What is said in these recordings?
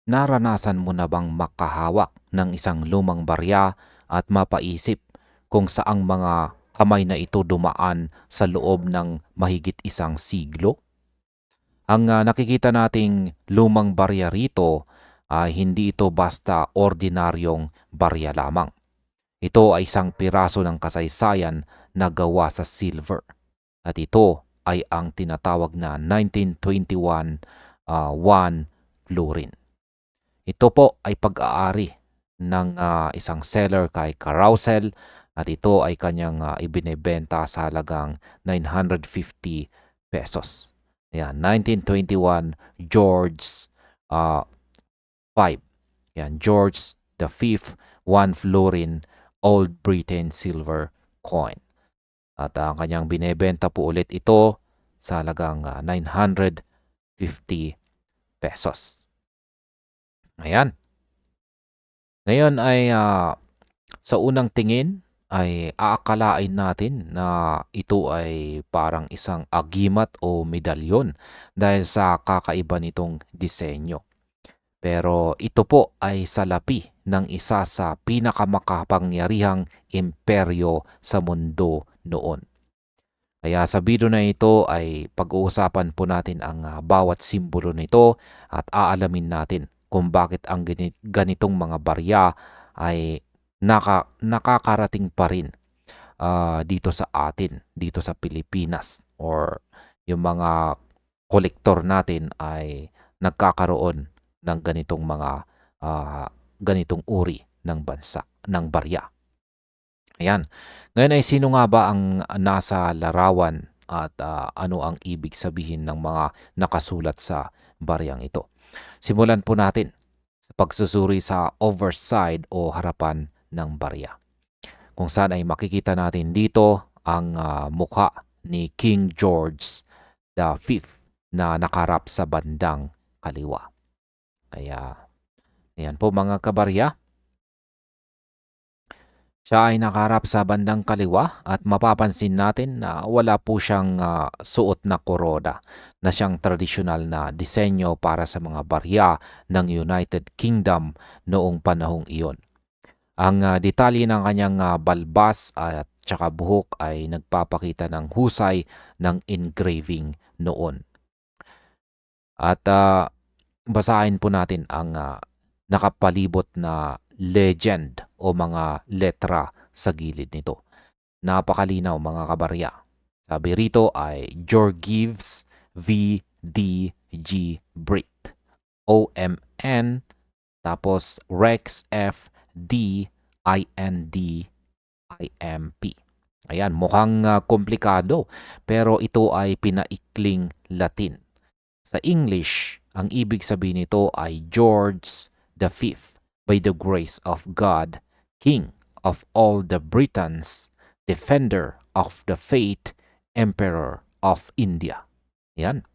Naranasan mo na bang makahawak ng isang lumang barya at mapaisip kung saang mga kamay na ito dumaan sa loob ng mahigit isang siglo? Ang nakikita nating lumang barya rito ay hindi ito basta ordinaryong barya lamang. Ito ay isang piraso ng kasaysayan na gawa sa silver. At ito ay ang tinatawag na 1921 Juan Florin. Ito po ay pag-aari ng isang seller kay Carousel at ito ay kanyang ibinebenta sa halagang 950 pesos. Yan, 1921 George uh, 5. Yan, George the 5th, 1 florin Old Britain silver coin. At ang kanyang binebenta po ulit ito sa halagang 950 pesos. Ayan. Ngayon ay sa unang tingin ay aakalain natin na ito ay parang isang agimat o medalyon dahil sa kakaiba nitong disenyo. Pero ito po ay salapi ng isa sa pinakamakapangyarihang imperyo sa mundo noon. Kaya sa video na ito ay pag-uusapan po natin ang bawat simbolo nito at aalamin natin kung bakit ang ganitong mga barya ay nakakarating pa rin dito sa atin, dito sa Pilipinas, or yung mga kolektor natin ay nagkakaroon ng ganitong mga ganitong uri ng bansa, ng barya. Ayan. Ngayon ay sino nga ba ang nasa larawan at ano ang ibig sabihin ng mga nakasulat sa baryang ito? Simulan po natin sa pagsusuri sa overside o harapan ng barya. Kung saan ay makikita natin dito ang mukha ni King George the Fifth na nakarap sa bandang kaliwa. Kaya, ayan po mga kabarya. Siya ay nakaharap sa bandang kaliwa at mapapansin natin na wala po siyang suot na korona na siyang tradisyonal na disenyo para sa mga barya ng United Kingdom noong panahong iyon. Ang detalye ng kanyang balbas at tsaka buhok ay nagpapakita ng husay ng engraving noon. At basahin po natin ang nakapalibot na legend o mga letra sa gilid nito. Napakalinaw mga kabarya. Sabi rito ay Georgievs VDG Brit OMN tapos Rex FD IND IMP. Ayan, mukhang komplikado pero ito ay pinaikling Latin. Sa English, ang ibig sabihin nito ay George the Fifth, by the grace of God, King of all the Britons, Defender of the Faith, Emperor of India. Yan.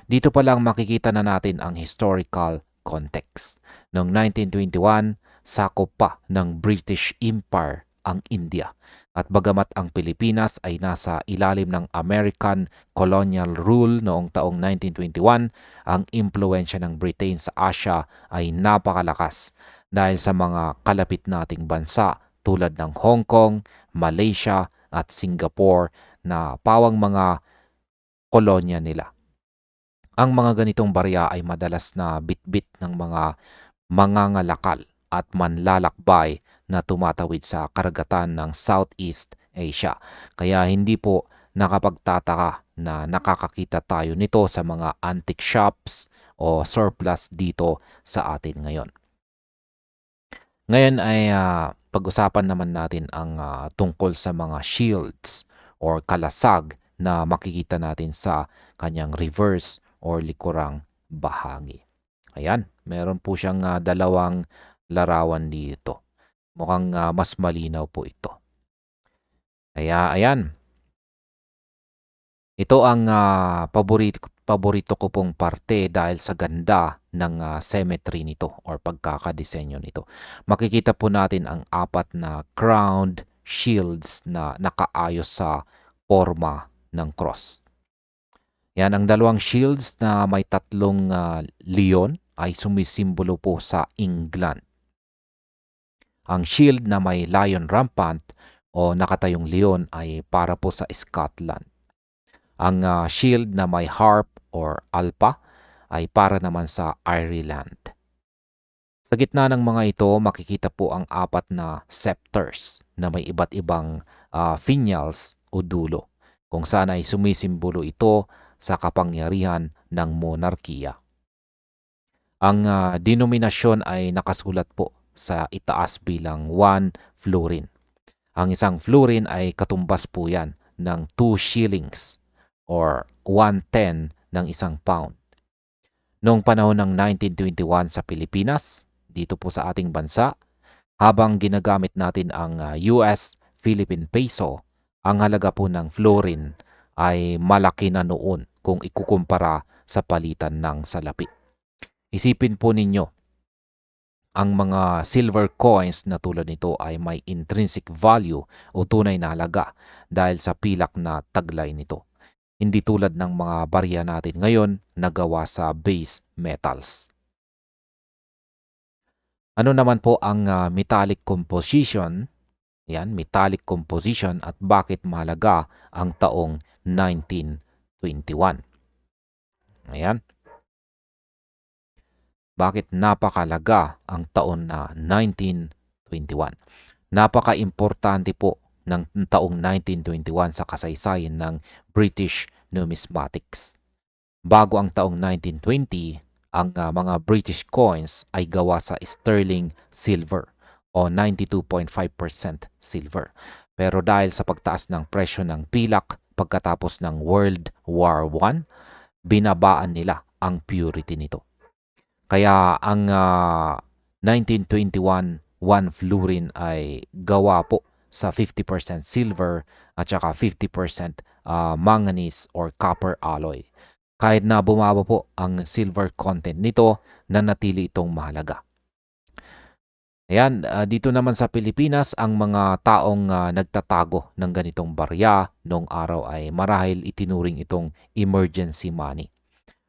Dito pa lang makikita na natin ang historical context. Noong 1921, sakop pa ng British Empire ang India. At bagamat ang Pilipinas ay nasa ilalim ng American colonial rule noong taong 1921, ang impluensya ng Britain sa Asia ay napakalakas dahil sa mga kalapit nating bansa tulad ng Hong Kong, Malaysia at Singapore na pawang mga kolonya nila. Ang mga ganitong barya ay madalas na bitbit ng mga mangangalakal at manlalakbay na tumatawid sa karagatan ng Southeast Asia. Kaya hindi po nakapagtataka na nakakakita tayo nito sa mga antique shops o surplus dito sa atin ngayon. Ngayon ay pag-usapan naman natin ang tungkol sa mga shields or kalasag na makikita natin sa kanyang reverse or likurang bahagi. Ayan, meron po siyang dalawang larawan dito. Mukhang mas malinaw po ito. Kaya ayan, ito ang paborito ko pong parte dahil sa ganda ng symmetry nito or pagkakadisenyo nito. Makikita po natin ang apat na crowned shields na nakaayos sa forma ng cross. Yan ang dalawang shields na may tatlong leon ay sumisimbolo po sa England. Ang shield na may lion rampant o nakatayong leon ay para po sa Scotland. Ang shield na may harp or alpa ay para naman sa Ireland. Sa gitna ng mga ito, makikita po ang apat na scepters na may iba't ibang finials o dulo, kung saan ay sumisimbolo ito sa kapangyarihan ng monarkiya. Ang denominasyon ay nakasulat po sa itaas bilang 1 florin. Ang isang florin ay katumbas po yan ng 2 shillings or 1/10 ng isang pound. Noong panahon ng 1921 sa Pilipinas, dito po sa ating bansa, habang ginagamit natin ang US Philippine Peso, ang halaga po ng florin ay malaki na noon kung ikukumpara sa palitan ng salapi. Isipin po ninyo, ang mga silver coins na tulad nito ay may intrinsic value o tunay na halaga dahil sa pilak na taglay nito. Hindi tulad ng mga barya natin ngayon na gawa sa base metals. Ano naman po ang metallic composition? Yan, metallic composition at bakit mahalaga ang taong 1921. Ayan. Bakit napakalaga ang taon na 1921? Napaka-importante po ng taong 1921 sa kasaysayan ng British numismatics. Bago ang taong 1920, ang mga British coins ay gawa sa sterling silver o 92.5% silver. Pero dahil sa pagtaas ng presyo ng pilak pagkatapos ng World War I, binabaan nila ang purity nito. Kaya ang 1921 1 florin ay gawa po sa 50% silver at saka 50% manganese or copper alloy. Kahit na bumaba po ang silver content nito, nanatili itong mahalaga. Ayan, dito naman sa Pilipinas, ang mga taong nagtatago ng ganitong barya noong araw ay marahil itinuring itong emergency money.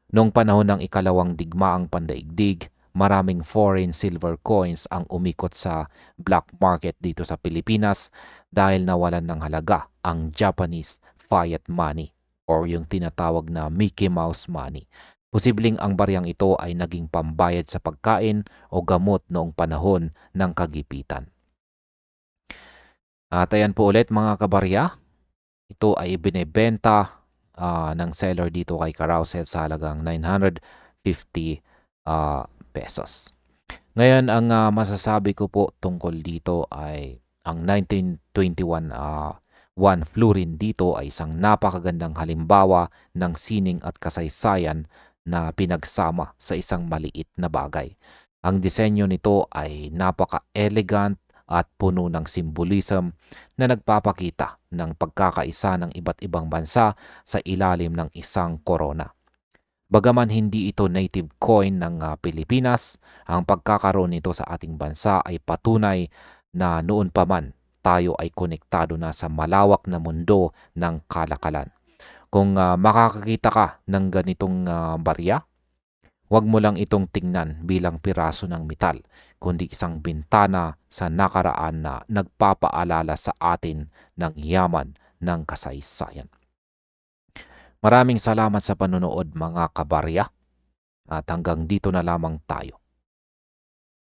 Noong panahon ng ikalawang digmaang pandaigdig, maraming foreign silver coins ang umikot sa black market dito sa Pilipinas dahil nawalan ng halaga ang Japanese fiat money or yung tinatawag na Mickey Mouse money. Posibleng ang baryang ito ay naging pambayad sa pagkain o gamot noong panahon ng kagipitan. At ayan po ulit mga kabarya, ito ay binebenta ng seller dito kay Carousel sa halagang 950 pesos. Ngayon, ang masasabi ko po tungkol dito ay ang 1921 1 florin dito ay isang napakagandang halimbawa ng sining at kasaysayan na pinagsama sa isang maliit na bagay. Ang disenyo nito ay napaka-elegant at puno ng symbolism na nagpapakita ng pagkakaisa ng iba't ibang bansa sa ilalim ng isang korona. Bagaman hindi ito native coin ng Pilipinas, ang pagkakaroon nito sa ating bansa ay patunay na noon pa man tayo ay konektado na sa malawak na mundo ng kalakalan. Kung makakakita ka ng ganitong barya, huwag mo lang itong tingnan bilang piraso ng metal, kundi isang bintana sa nakaraan na nagpapaalala sa atin ng yaman ng kasaysayan. Maraming salamat sa panonood mga kabarya at hanggang dito na lamang tayo.